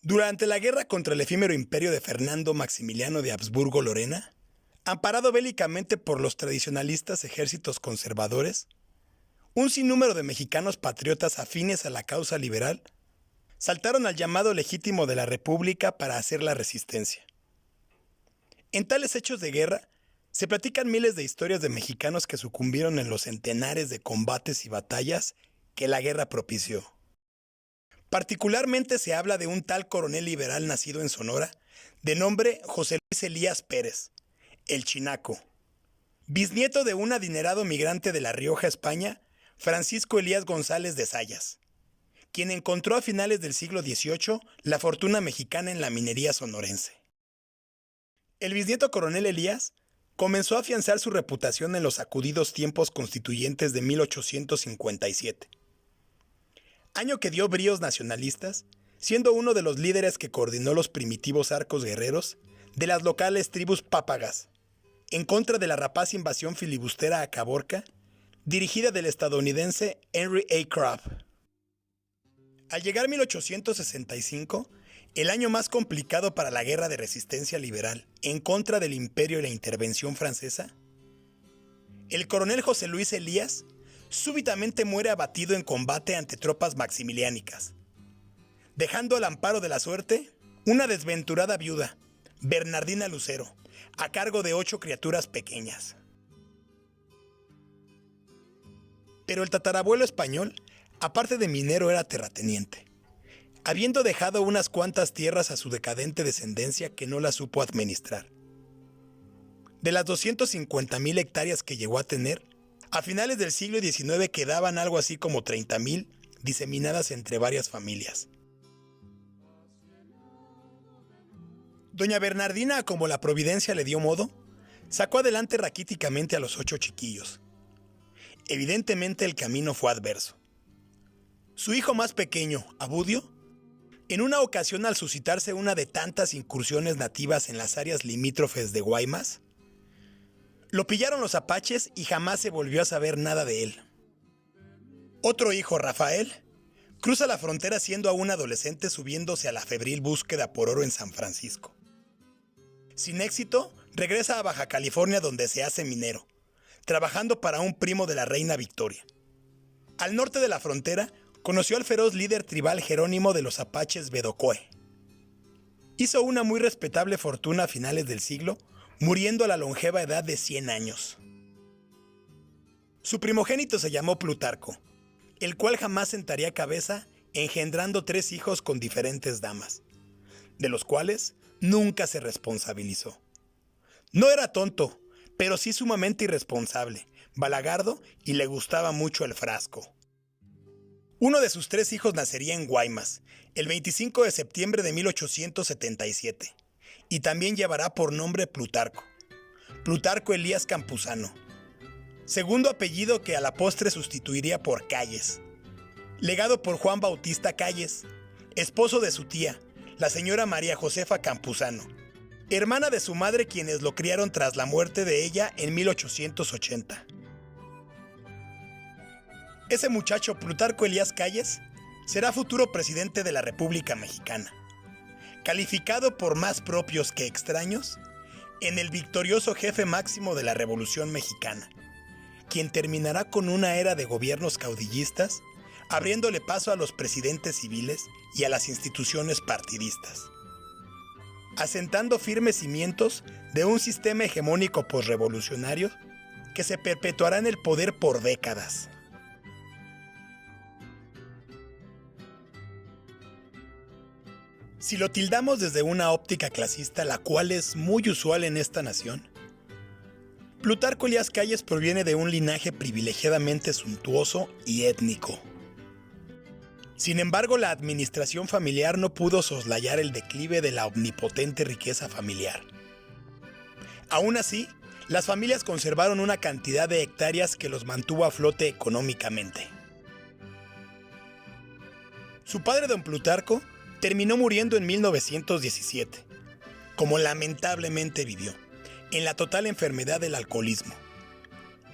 Durante la guerra contra el efímero imperio de Fernando Maximiliano de Habsburgo-Lorena, amparado bélicamente por los tradicionalistas ejércitos conservadores, un sinnúmero de mexicanos patriotas afines a la causa liberal saltaron al llamado legítimo de la República para hacer la resistencia. En tales hechos de guerra, se platican miles de historias de mexicanos que sucumbieron en los centenares de combates y batallas que la guerra propició. Particularmente se habla de un tal coronel liberal nacido en Sonora, de nombre José Luis Elías Pérez, el Chinaco, bisnieto de un adinerado migrante de La Rioja, España, Francisco Elías González de Zayas, quien encontró a finales del siglo XVIII la fortuna mexicana en la minería sonorense. El bisnieto coronel Elías comenzó a afianzar su reputación en los sacudidos tiempos constituyentes de 1857, año que dio bríos nacionalistas, siendo uno de los líderes que coordinó los primitivos arcos guerreros de las locales tribus pápagas, en contra de la rapaz invasión filibustera a Caborca, dirigida del estadounidense Henry A. Crabb. Al llegar 1865, el año más complicado para la guerra de resistencia liberal en contra del imperio y la intervención francesa, el coronel José Luis Elías súbitamente muere abatido en combate ante tropas maximiliánicas, dejando al amparo de la suerte una desventurada viuda, Bernardina Lucero, a cargo de 8 criaturas pequeñas. Pero el tatarabuelo español, aparte de minero, era terrateniente, habiendo dejado unas cuantas tierras a su decadente descendencia que no las supo administrar. De las 250,000 hectáreas que llegó a tener, a finales del siglo XIX quedaban algo así como 30,000 diseminadas entre varias familias. Doña Bernardina, como la providencia le dio modo, sacó adelante raquíticamente a los 8 chiquillos. Evidentemente el camino fue adverso. Su hijo más pequeño, Abudio, en una ocasión al suscitarse una de tantas incursiones nativas en las áreas limítrofes de Guaymas, lo pillaron los apaches y jamás se volvió a saber nada de él. Otro hijo, Rafael, cruza la frontera siendo aún adolescente subiéndose a la febril búsqueda por oro en San Francisco. Sin éxito, regresa a Baja California donde se hace minero, trabajando para un primo de la reina Victoria. Al norte de la frontera, conoció al feroz líder tribal Jerónimo de los apaches Bedocoe. Hizo una muy respetable fortuna a finales del siglo, muriendo a la longeva edad de 100 años. Su primogénito se llamó Plutarco, el cual jamás sentaría cabeza, engendrando 3 hijos con diferentes damas, de los cuales nunca se responsabilizó. No era tonto, pero sí sumamente irresponsable, balagardo y le gustaba mucho el frasco. Uno de sus 3 hijos nacería en Guaymas, el 25 de septiembre de 1877, y también llevará por nombre Plutarco, Plutarco Elías Campuzano, segundo apellido que a la postre sustituiría por Calles, legado por Juan Bautista Calles, esposo de su tía, la señora María Josefa Campuzano, hermana de su madre quienes lo criaron tras la muerte de ella en 1880. Ese muchacho, Plutarco Elías Calles, será futuro presidente de la República Mexicana, calificado por más propios que extraños en el victorioso jefe máximo de la Revolución Mexicana, quien terminará con una era de gobiernos caudillistas, abriéndole paso a los presidentes civiles y a las instituciones partidistas, asentando firmes cimientos de un sistema hegemónico posrevolucionario que se perpetuará en el poder por décadas. Si lo tildamos desde una óptica clasista, la cual es muy usual en esta nación, Plutarco Elías Calles proviene de un linaje privilegiadamente suntuoso y étnico. Sin embargo, la administración familiar no pudo soslayar el declive de la omnipotente riqueza familiar. Aún así, las familias conservaron una cantidad de hectáreas que los mantuvo a flote económicamente. Su padre, don Plutarco, terminó muriendo en 1917, como lamentablemente vivió, en la total enfermedad del alcoholismo,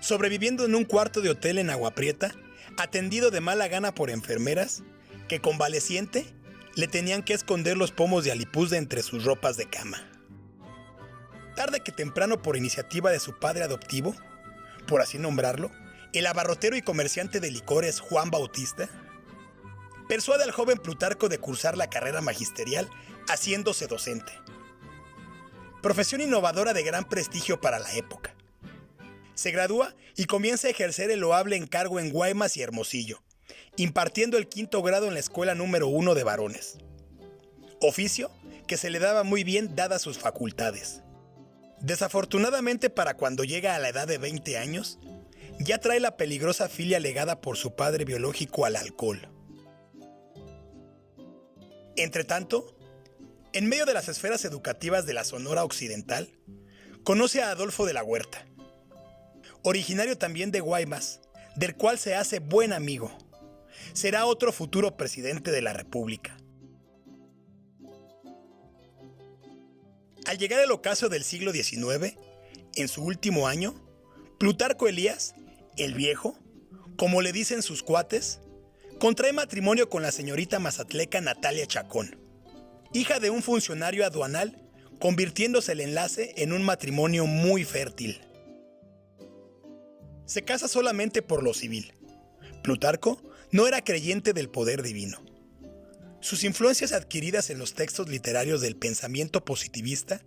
sobreviviendo en un cuarto de hotel en Agua Prieta atendido de mala gana por enfermeras que, convaleciente, le tenían que esconder los pomos de alipuz de entre sus ropas de cama. Tarde que temprano, por iniciativa de su padre adoptivo, por así nombrarlo, el abarrotero y comerciante de licores Juan Bautista, persuade al joven Plutarco de cursar la carrera magisterial haciéndose docente. Profesión innovadora de gran prestigio para la época. Se gradúa y comienza a ejercer el loable encargo en Guaymas y Hermosillo, impartiendo el 5º grado en la escuela número 1 de varones. Oficio que se le daba muy bien dadas sus facultades. Desafortunadamente, para cuando llega a la edad de 20 años, ya trae la peligrosa filia legada por su padre biológico al alcohol. Entretanto, en medio de las esferas educativas de la Sonora Occidental, conoce a Adolfo de la Huerta, originario también de Guaymas, del cual se hace buen amigo. Será otro futuro presidente de la República. Al llegar el ocaso del siglo XIX, en su último año, Plutarco Elías, el Viejo, como le dicen sus cuates, contrae matrimonio con la señorita mazatleca Natalia Chacón, hija de un funcionario aduanal, convirtiéndose el enlace en un matrimonio muy fértil. Se casa solamente por lo civil. Plutarco no era creyente del poder divino. Sus influencias adquiridas en los textos literarios del pensamiento positivista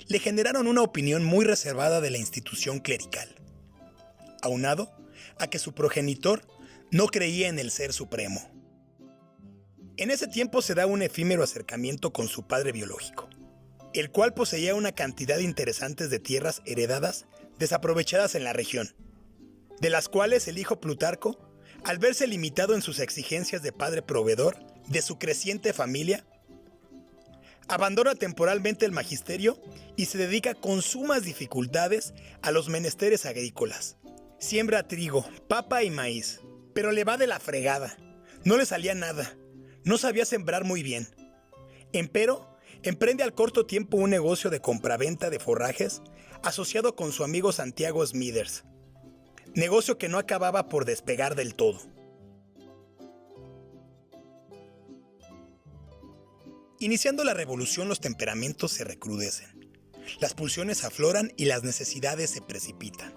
le generaron una opinión muy reservada de la institución clerical, aunado a que su progenitor no creía en el Ser Supremo. En ese tiempo se da un efímero acercamiento con su padre biológico, el cual poseía una cantidad interesante de tierras heredadas desaprovechadas en la región, de las cuales el hijo Plutarco, al verse limitado en sus exigencias de padre proveedor de su creciente familia, abandona temporalmente el magisterio y se dedica con sumas dificultades a los menesteres agrícolas. Siembra trigo, papa y maíz, pero le va de la fregada. No le salía nada. No sabía sembrar muy bien. Empero, emprende al corto tiempo un negocio de compraventa de forrajes asociado con su amigo Santiago Smithers. Negocio que no acababa por despegar del todo. Iniciando la revolución, los temperamentos se recrudecen. Las pulsiones afloran y las necesidades se precipitan.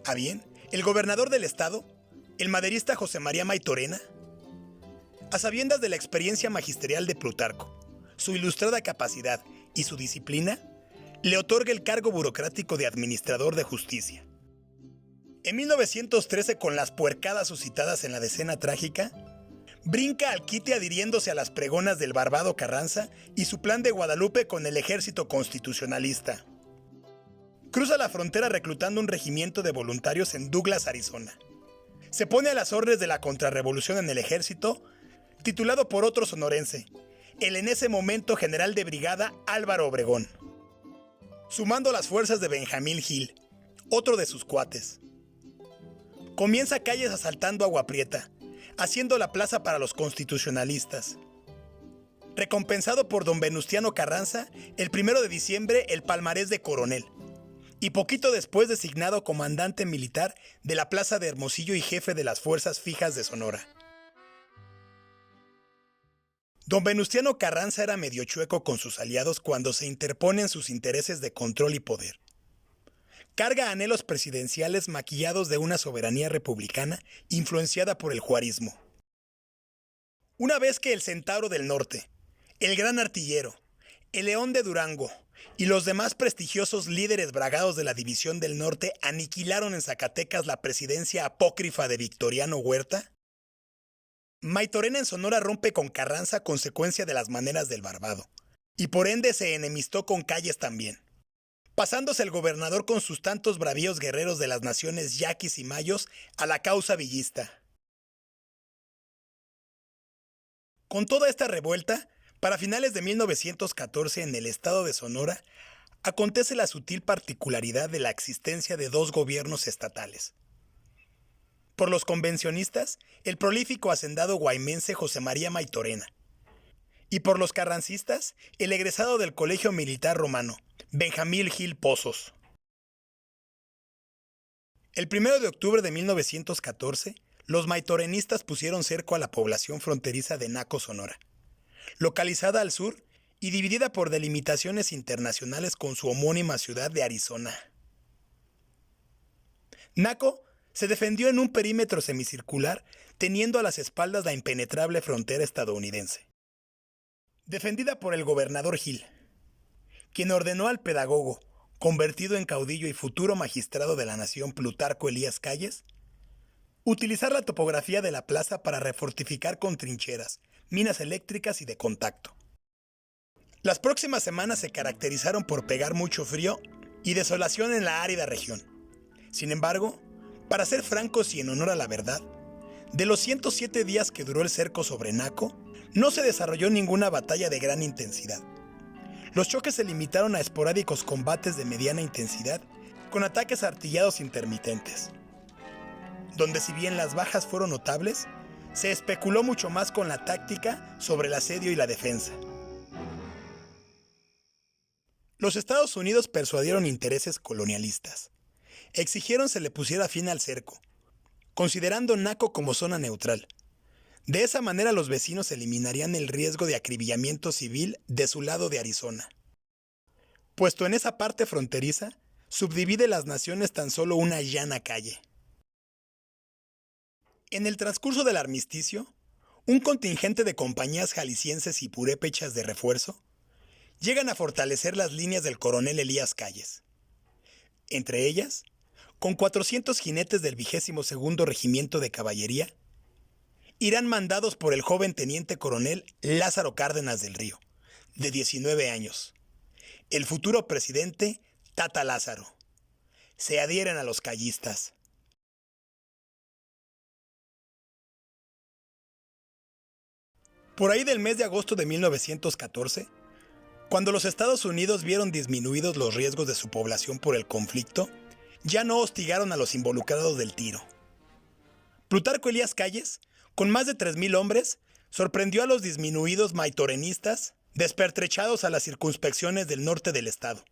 A bien, el gobernador del estado, el maderista José María Maytorena, a sabiendas de la experiencia magisterial de Plutarco, su ilustrada capacidad y su disciplina, le otorga el cargo burocrático de administrador de justicia. En 1913, con las puercadas suscitadas en la Decena Trágica, brinca al quite adhiriéndose a las pregonas del Barbado Carranza y su plan de Guadalupe con el ejército constitucionalista. Cruza la frontera reclutando un regimiento de voluntarios en Douglas, Arizona. Se pone a las órdenes de la contrarrevolución en el ejército, titulado por otro sonorense, el en ese momento general de brigada Álvaro Obregón, sumando las fuerzas de Benjamín Gil, otro de sus cuates. Comienza calles asaltando Agua Prieta, haciendo la plaza para los constitucionalistas. Recompensado por don Venustiano Carranza, el 1 de diciembre el palmarés de coronel, y poquito después designado comandante militar de la plaza de Hermosillo y jefe de las fuerzas fijas de Sonora. Don Venustiano Carranza era medio chueco con sus aliados cuando se interponen sus intereses de control y poder. Carga anhelos presidenciales maquillados de una soberanía republicana influenciada por el juarismo. Una vez que el Centauro del Norte, el Gran Artillero, el León de Durango y los demás prestigiosos líderes bragados de la División del Norte aniquilaron en Zacatecas la presidencia apócrifa de Victoriano Huerta, Maytorena en Sonora rompe con Carranza a consecuencia de las maneras del Barbado, y por ende se enemistó con Calles también, pasándose el gobernador con sus tantos bravíos guerreros de las naciones yaquis y mayos a la causa villista. Con toda esta revuelta, para finales de 1914 en el estado de Sonora, acontece la sutil particularidad de la existencia de dos gobiernos estatales. Por los convencionistas, el prolífico hacendado guaymense José María Maytorena, y por los carrancistas, el egresado del Colegio Militar Romano, Benjamín Gil Pozos. El 1 de octubre de 1914, los maitorenistas pusieron cerco a la población fronteriza de Naco, Sonora, localizada al sur y dividida por delimitaciones internacionales con su homónima ciudad de Arizona. Naco se defendió en un perímetro semicircular, teniendo a las espaldas la impenetrable frontera estadounidense. Defendida por el gobernador Hill, quien ordenó al pedagogo, convertido en caudillo y futuro magistrado de la nación Plutarco Elías Calles, utilizar la topografía de la plaza para refortificar con trincheras, minas eléctricas y de contacto. Las próximas semanas se caracterizaron por pegar mucho frío y desolación en la árida región. Sin embargo, para ser francos y en honor a la verdad, de los 107 días que duró el cerco sobre Naco, no se desarrolló ninguna batalla de gran intensidad. Los choques se limitaron a esporádicos combates de mediana intensidad con ataques artillados intermitentes, donde si bien las bajas fueron notables, se especuló mucho más con la táctica sobre el asedio y la defensa. Los Estados Unidos persuadieron intereses colonialistas. Exigieron se le pusiera fin al cerco, considerando Naco como zona neutral. De esa manera los vecinos eliminarían el riesgo de acribillamiento civil de su lado de Arizona, puesto en esa parte fronteriza subdivide las naciones tan solo una llana calle. En el transcurso del armisticio, un contingente de compañías jaliscienses y purépechas de refuerzo llegan a fortalecer las líneas del coronel Elías Calles. Entre ellas, con 400 jinetes del 22º Regimiento de Caballería, irán mandados por el joven teniente coronel Lázaro Cárdenas del Río, de 19 años, el futuro presidente Tata Lázaro. Se adhieren a los callistas. Por ahí del mes de agosto de 1914, cuando los Estados Unidos vieron disminuidos los riesgos de su población por el conflicto, ya no hostigaron a los involucrados del tiro. Plutarco Elías Calles, con más de 3,000 hombres, sorprendió a los disminuidos maitorenistas despertrechados a las circunspecciones del norte del estado,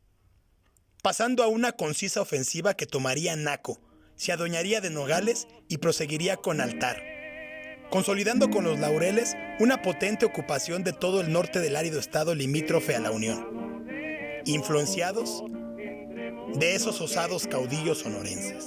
pasando a una concisa ofensiva que tomaría Naco, se adueñaría de Nogales y proseguiría con Altar, consolidando con los Laureles una potente ocupación de todo el norte del árido estado limítrofe a la Unión, influenciados de esos osados caudillos sonorenses.